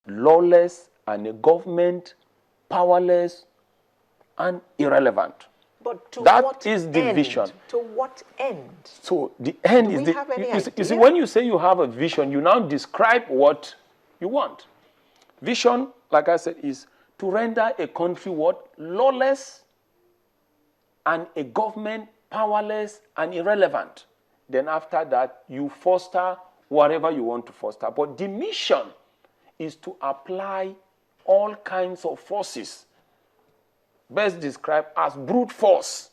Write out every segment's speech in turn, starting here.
lawless, and a government powerless and irrelevant. But to That what is the end? vision. To what end? So the end Do is we have any you see, idea? when you say you have a vision, you now describe what you want. Vision, like I said, is to render a country what? Lawless, and a government powerless and irrelevant. Then after that, you foster whatever you want to foster. But the mission is to apply all kinds of forces, best described as brute force,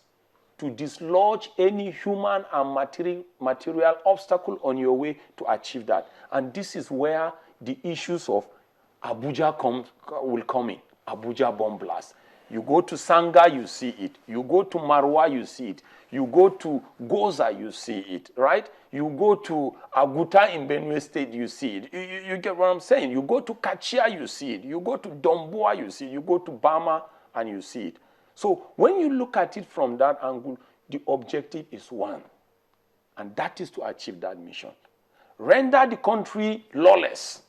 to dislodge any human and material obstacle on your way to achieve that. And this is where the issues of Abuja will come in. Abuja bomb blast. You go to Sanga, you see it. You go to Marwa, you see it. You go to Goza, you see it, right? You go to Aguta in Benue State, you see it. You get what I'm saying? You go to Kachia, you see it. You go to Domboa, you see it. You go to Bama, and you see it. So when you look at it from that angle, the objective is one, and that is to achieve that mission. Render the country lawless.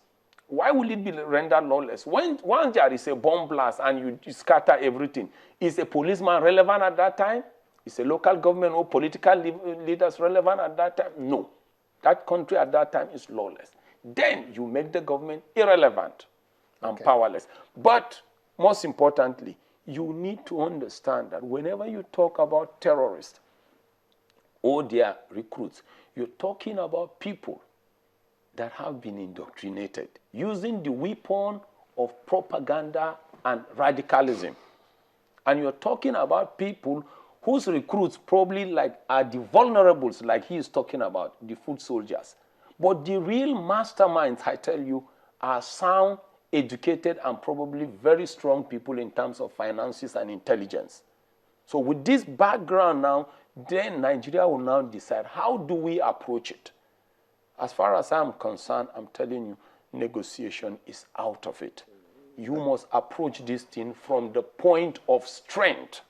Why will it be rendered lawless? Once there is a bomb blast and you scatter everything, is a policeman relevant at that time? Is a local government or political leaders relevant at that time? No. That country at that time is lawless. Then you make the government irrelevant and powerless. But most importantly, you need to understand that whenever you talk about terrorists or their recruits, you're talking about people that have been indoctrinated using the weapon of propaganda and radicalism. And you're talking about people whose recruits probably are the vulnerables, like he is talking about, the foot soldiers. But the real masterminds, I tell you, are sound, educated, and probably very strong people in terms of finances and intelligence. So with this background now, then Nigeria will now decide, how do we approach it? As far as I'm concerned, I'm telling you, negotiation is out of it. You must approach this thing from the point of strength.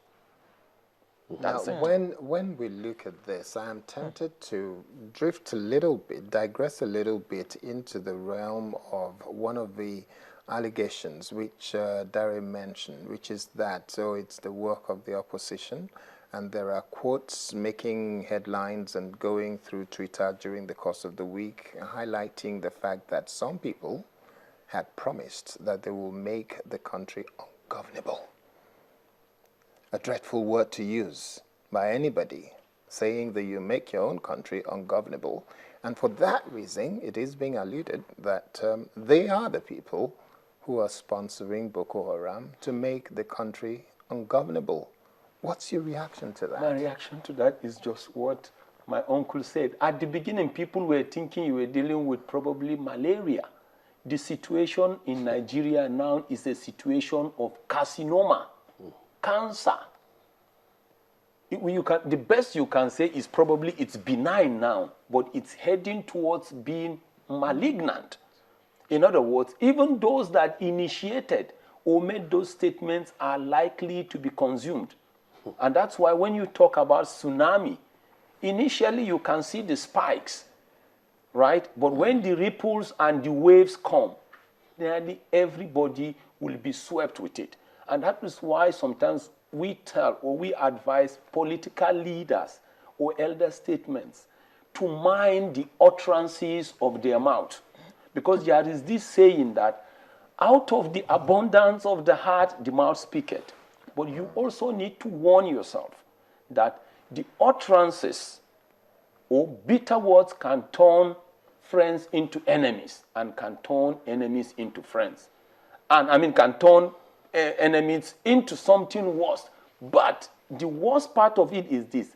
That's now, when we look at this, I am tempted to drift a little bit, digress a little bit into the realm of one of the allegations which Dare mentioned, which is that, so it's the work of the opposition, and there are quotes making headlines and going through Twitter during the course of the week, highlighting the fact that some people had promised that they will make the country ungovernable. A dreadful word to use by anybody, saying that you make your own country ungovernable. And for that reason, it is being alluded that they are the people who are sponsoring Boko Haram to make the country ungovernable. What's your reaction to that? My reaction to that is just what my uncle said. At the beginning, people were thinking you were dealing with probably malaria. The situation in Nigeria now is a situation of carcinoma, cancer. The best you can say is probably it's benign now, but it's heading towards being malignant. In other words, even those that initiated or made those statements are likely to be consumed. And that's why when you talk about tsunami, initially you can see the spikes, right? But when the ripples and the waves come, nearly everybody will be swept with it. And that is why sometimes we tell or we advise political leaders or elder statements to mind the utterances of their mouth. Because there is this saying that out of the abundance of the heart, the mouth speaketh. But you also need to warn yourself that the utterances or bitter words can turn friends into enemies and can turn enemies into friends. And can turn enemies into something worse. But the worst part of it is this.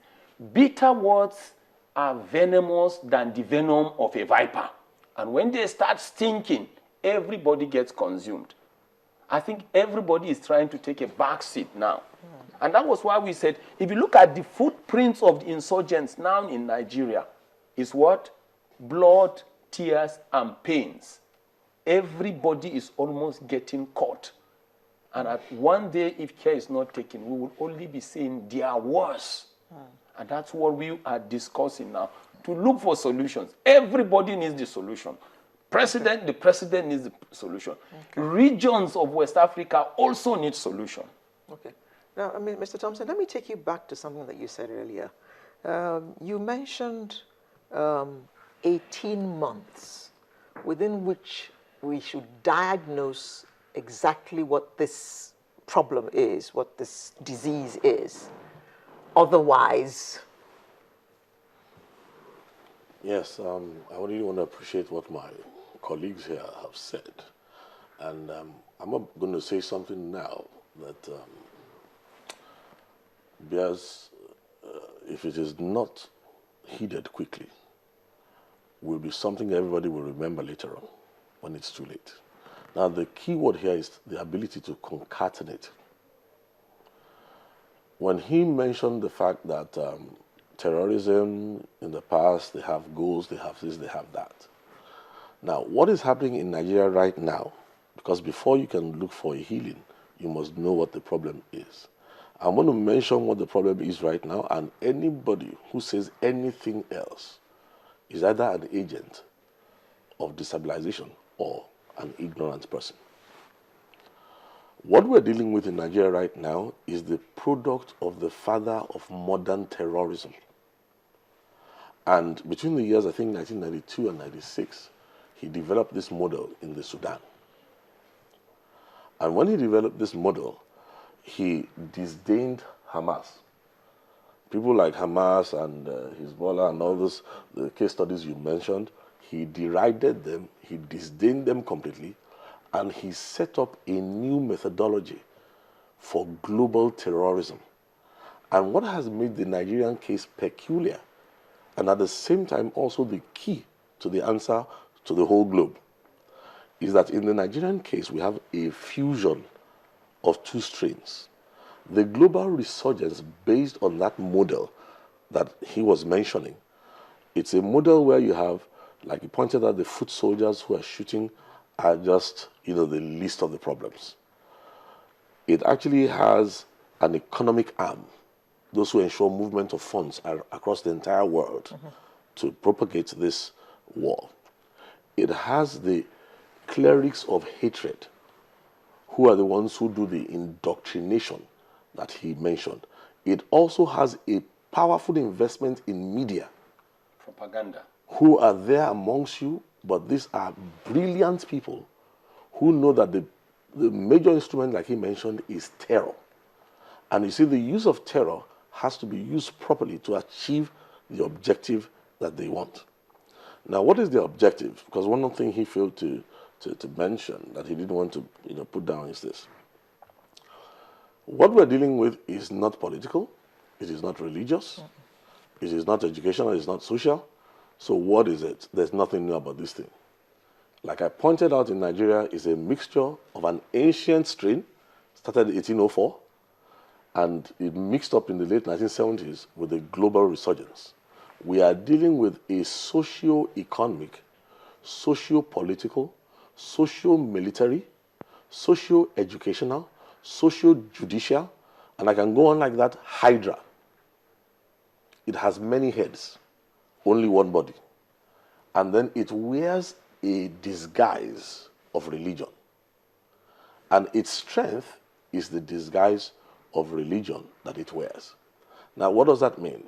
Bitter words are venomous than the venom of a viper. And when they start stinking, everybody gets consumed. I think everybody is trying to take a back seat now. And that was why we said, if you look at the footprints of the insurgents now in Nigeria, is what? Blood, tears, and pains. Everybody is almost getting caught. And at one day, if care is not taken, we will only be saying they are worse. And that's what we are discussing now, to look for solutions. Everybody needs the solution. The president needs the solution. Okay. Regions of West Africa also need solution. Okay. Now, I mean, Mr. Thompson, let me take you back to something that you said earlier. You mentioned 18 months within which we should diagnose exactly what this problem is, what this disease is. Otherwise... Yes, I really want to appreciate what my colleagues here have said. And I'm going to say something now that bears, if it is not heeded quickly, will be something everybody will remember later on when it's too late. Now, the key word here is the ability to concatenate. When he mentioned the fact that terrorism in the past, they have goals, they have this, they have that. Now, what is happening in Nigeria right now, because before you can look for a healing, you must know what the problem is. I'm going to mention what the problem is right now, and anybody who says anything else is either an agent of destabilization or an ignorant person. What we're dealing with in Nigeria right now is the product of the father of modern terrorism. And between the years, I think, 1992 and 96, he developed this model in the Sudan. And when he developed this model, he disdained Hamas. People like Hamas and Hezbollah and all those the case studies you mentioned, he derided them, he disdained them completely, and he set up a new methodology for global terrorism. And what has made the Nigerian case peculiar, and at the same time also the key to the answer to the whole globe, is that in the Nigerian case we have a fusion of two strains. The global resurgence based on that model that he was mentioning, it's a model where you have, like he pointed out, the foot soldiers who are shooting are just, the least of the problems. It actually has an economic arm, those who ensure movement of funds across the entire world to propagate this war. It has the clerics of hatred, who are the ones who do the indoctrination that he mentioned. It also has a powerful investment in media. Propaganda. Who are there amongst you, but these are brilliant people who know that the major instrument, like he mentioned, is terror. And you see, the use of terror has to be used properly to achieve the objective that they want. Now, what is the objective? Because one thing he failed to mention that he didn't want to put down is this. What we're dealing with is not political, it is not religious, it is not educational, it is not social. So what is it? There's nothing new about this thing. Like I pointed out, in Nigeria is a mixture of an ancient strain, started in 1804, and it mixed up in the late 1970s with a global resurgence. We are dealing with a socio-economic, socio-political, socio-military, socio-educational, socio-judicial, and I can go on like that, hydra. It has many heads, only one body. And then it wears a disguise of religion. And its strength is the disguise of religion that it wears. Now, what does that mean?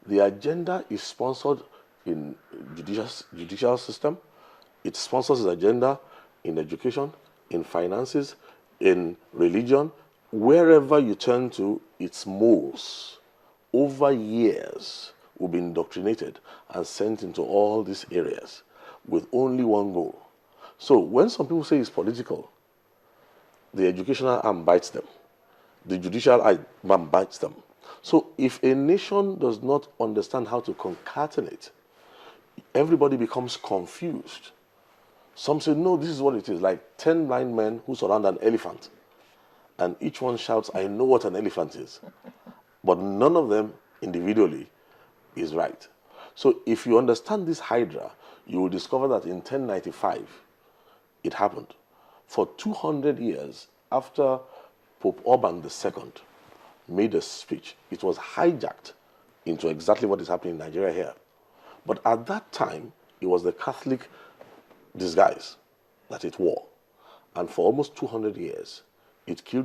The agenda is sponsored in judicial system. It sponsors the agenda in education, in finances, in religion. Wherever you turn to, its moles over years will be indoctrinated and sent into all these areas with only one goal. So when some people say it's political, the educational arm bites them. The judicial arm bites them. So if a nation does not understand how to concatenate, everybody becomes confused. Some say, no, this is what it is, like 10 blind men who surround an elephant. And each one shouts, I know what an elephant is. But none of them individually is right. So if you understand this hydra, you will discover that in 1095, it happened. For 200 years after Pope Urban II made a speech, it was hijacked into exactly what is happening in Nigeria here. But at that time, it was the Catholic disguise that it wore. And for almost 200 years, it killed